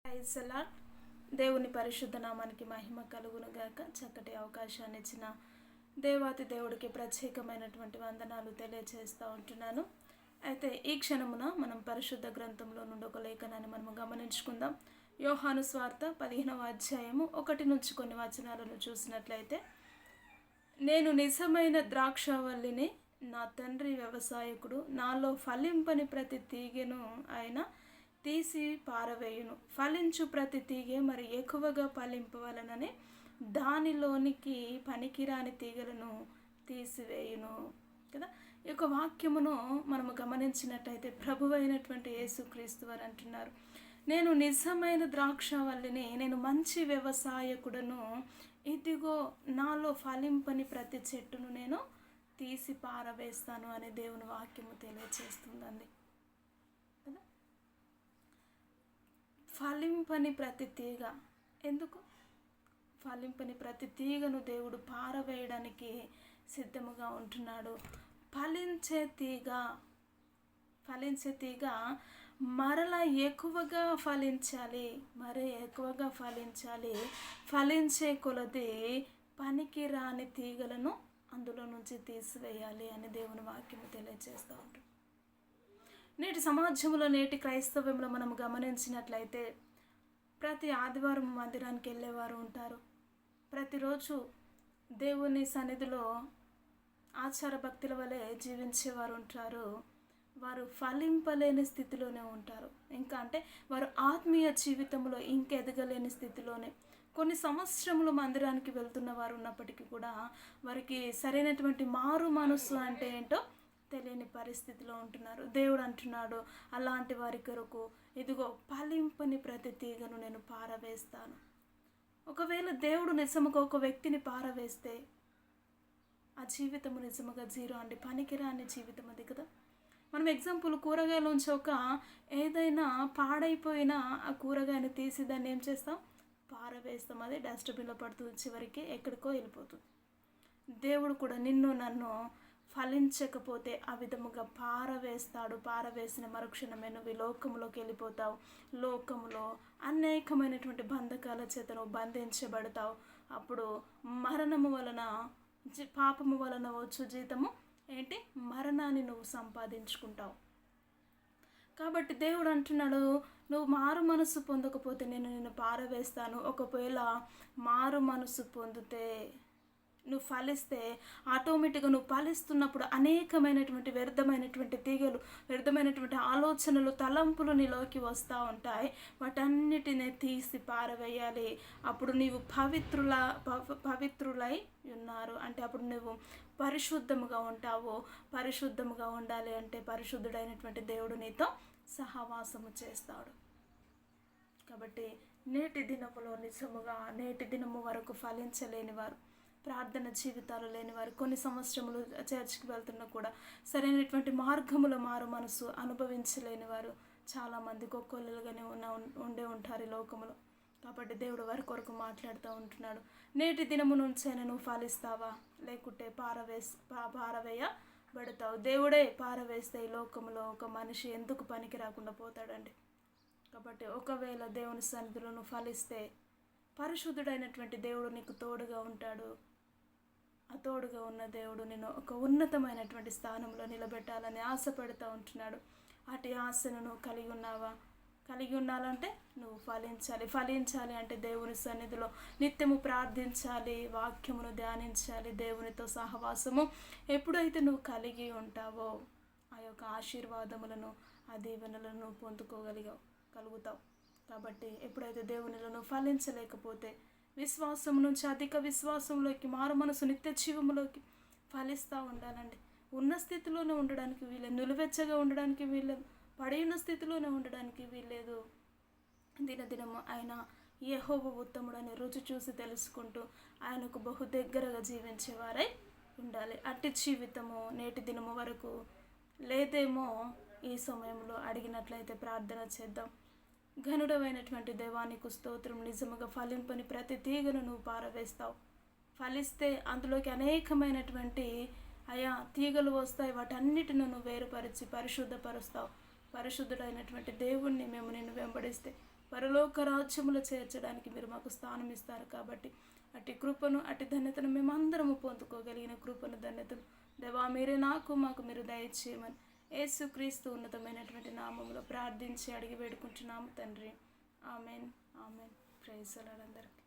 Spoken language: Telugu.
Praise the lord. దేవుని పరిశుద్ధ నామానికి మహిమ కలుగును గాక. చక్కటి అవకాశాన్ని ఇచ్చిన దేవాతి దేవుడికి ప్రత్యేకమైనటువంటి వందనాలు తెలియజేస్తూ ఉంటున్నాను. అయితే ఈ క్షణమున మనం పరిశుద్ధ గ్రంథంలో నుండి ఒక లేఖనాన్ని మనం గమనించుకుందాం. యోహాను స్వార్త 15వ అధ్యాయము 1 నుంచి కొన్ని వచనాలను చూసినట్లయితే, నేను నిజమైన ద్రాక్షవల్లిని, నా తండ్రి వ్యవసాయకుడు, నాలో ఫలింపని ప్రతి తీగెను ఆయన తీసి పారవేయును, ఫలించు ప్రతి తీగె మరి ఎక్కువగా ఫలింపవలనని దానిలోనికి పనికిరాని తీగలను తీసివేయును కదా. ఈ యొక్క వాక్యమును మనము గమనించినట్టయితే ప్రభువైనటువంటి యేసుక్రీస్తు వారు అంటున్నారు, నేను నిజమైన ద్రాక్షవల్లిని, నేను మంచి వ్యవసాయకుడను, ఇదిగో నాలో ఫలింపని ప్రతి చెట్టును నేను తీసి పారవేస్తాను అని దేవుని వాక్యము తెలియజేస్తుందండి కదా. ఫలింపని ప్రతి తీగ, ఎందుకు ఫలింపని ప్రతి తీగను దేవుడు పారవేయడానికి సిద్ధముగా ఉంటున్నాడు. ఫలించే తీగ మరలా ఎక్కువగా ఫలించాలి, మరీ ఎక్కువగా ఫలించాలి. ఫలించే కొలది పనికి రాని తీగలను అందులో నుంచి తీసివేయాలి అని దేవుని వాక్యము తెలియజేస్తూ ఉంటుంది. నేటి సమాజంలో, నేటి క్రైస్తవ్యంలో మనం గమనించినట్లయితే ప్రతి ఆదివారం మందిరానికి వెళ్ళేవారు ఉంటారు. ప్రతిరోజు దేవుని సన్నిధిలో ఆచార భక్తుల వలె జీవించేవారు ఉంటారు. వారు ఫలింపలేని స్థితిలోనే ఉంటారు. ఇంకా అంటే వారు ఆత్మీయ జీవితంలో ఇంకెదగలేని స్థితిలోనే. కొన్ని సంవత్సరములు మందిరానికి వెళ్తున్న వారు ఉన్నప్పటికీ కూడా వారికి సరైనటువంటి మారు మనసు అంటే ఏంటో తెలియని పరిస్థితిలో ఉంటున్నారు. దేవుడు అంటున్నాడు, అలాంటి వారి కొరకు ఇదిగో ఫలింపని ప్రతి తీగను నేను పారవేస్తాను. ఒకవేళ దేవుడు నిజముగా ఒక వ్యక్తిని పారవేస్తే ఆ జీవితము నిజముగా జీరో అండి, పనికిరాని జీవితం అది కదా. మనం ఎగ్జాంపుల్, కూరగాయలోంచి ఏదైనా పాడైపోయిన ఆ కూరగాయని తీసి దాన్ని ఏం చేస్తాం, పారవేస్తాం. అది డస్ట్బిన్లో పడుతుంది, చివరికి ఎక్కడికో వెళ్ళిపోతుంది. దేవుడు కూడా నిన్ను నన్ను ఫలించకపోతే ఆ విధముగా పారవేస్తాడు. పారవేసిన మరుక్షణమే నువ్వు ఈ లోకములోకి వెళ్ళిపోతావు. లోకములో అనేకమైనటువంటి బంధకాల చేత నువ్వు బంధించబడతావు. అప్పుడు మరణము వలన, పాపము వలన వచ్చు జీతము ఏంటి, మరణాన్ని నువ్వు సంపాదించుకుంటావు. కాబట్టి దేవుడు అంటున్నాడు, నువ్వు మారు మనసు పొందకపోతే నేను నిన్ను పారవేస్తాను. ఒకవేళ మారు మనసు పొందితే, నువ్వు ఫలిస్తే, ఆటోమేటిక్గా నువ్వు ఫలిస్తున్నప్పుడు అనేకమైనటువంటి వ్యర్థమైనటువంటి తీగలు, వ్యర్థమైనటువంటి ఆలోచనలు, తలంపులు నీలోకి వస్తూ ఉంటాయి. వాటన్నిటిని తీసి పారవేయాలి. అప్పుడు నీవు పవిత్రులై ఉన్నారు అంటే అప్పుడు నువ్వు పరిశుద్ధముగా ఉంటావు. పరిశుద్ధముగా ఉండాలి అంటే పరిశుద్ధుడైనటువంటి దేవుడు నీతో సహవాసము చేస్తాడు. కాబట్టి నేటి దినము వరకు ఫలించలేని వారు, ప్రార్థన జీవితాలు లేని వారు, కొన్ని సంవత్సరములు చర్చికి వెళ్తున్నా కూడా సరైనటువంటి మార్గములో మారు మనసు అనుభవించలేని వారు చాలామంది గొక్కొల్లుగానే ఉండే ఉంటారు ఈ లోకములో. కాబట్టి దేవుడు వారి కొరకు మాట్లాడుతూ ఉంటున్నాడు, నేటి దినము నుంచైనా నువ్వు ఫలిస్తావా, లేకుంటే పారవేయబడతావు. దేవుడే పారవేస్తే ఈ లోకంలో ఒక మనిషి ఎందుకు పనికి రాకుండా పోతాడండి. కాబట్టి ఒకవేళ దేవుని సన్నిధిలో నువ్వు ఫలిస్తే పరిశుద్ధుడైనటువంటి దేవుడు నీకు తోడుగా ఉంటాడు. ఆ తోడుగా ఉన్న దేవుడు నేను ఒక ఉన్నతమైనటువంటి స్థానంలో నిలబెట్టాలని ఆశపడుతూ ఉంటున్నాడు. అటు ఆశను నువ్వు కలిగి ఉన్నావా? కలిగి ఉండాలంటే నువ్వు ఫలించాలి అంటే దేవుని సన్నిధిలో నిత్యము ప్రార్థించాలి, వాక్యమును ధ్యానించాలి, దేవునితో సహవాసము ఎప్పుడైతే నువ్వు కలిగి ఉంటావో ఆ యొక్క ఆశీర్వాదములను, ఆ దీవెనలను పొందుకోగలుగుతావు. కాబట్టి ఎప్పుడైతే దేవునిలో నువ్వు ఫలించలేకపోతే విశ్వాసం నుంచి అధిక విశ్వాసంలోకి, మారు మనసు నిత్య జీవములోకి ఫలిస్తూ ఉండాలండి. ఉన్న స్థితిలోనే ఉండడానికి వీలేదు, నిలువెచ్చగా ఉండడానికి వీలేదు, పడి ఉన్న స్థితిలోనే ఉండడానికి వీలేదు. దినదినము ఆయన యెహోవా ఉత్తముడని రుచి చూసి తెలుసుకుంటూ ఆయనకు బహు దగ్గరగా జీవించేవారై ఉండాలి. అట్టి జీవితము నేటి దినము వరకు లేదేమో. ఈ సమయంలో అడిగినట్లయితే ప్రార్థన చేద్దాం. ఘనుడమైనటువంటి దేవానికి స్తోత్రం. నిజముగా ఫలింపని ప్రతి తీగను నువ్వు పారవేస్తావు. ఫలిస్తే అందులోకి అనేకమైనటువంటి తీగలు వస్తాయి. వాటన్నిటిని నువ్వు వేరుపరిచి పరిశుద్ధపరుస్తావు. పరిశుద్ధుడైనటువంటి దేవుణ్ణి మేము నిన్ను వెంబడిస్తే పరలోక రాజ్యములో చేర్చడానికి మీరు మాకు స్థానం ఇస్తారు. కాబట్టి అటు కృపను అటు ధన్యతను మేమందరము పొందుకోగలిగిన కృపను ధన్యతను దేవా మీరే మాకు మీరు దయచేయమని యేసుక్రీస్తు ఉన్నతమైనటువంటి నామములో ప్రార్థించి అడిగి వేడుకుంటున్నాము తండ్రి. Amen. Amen. Praise the Lord అందరికీ.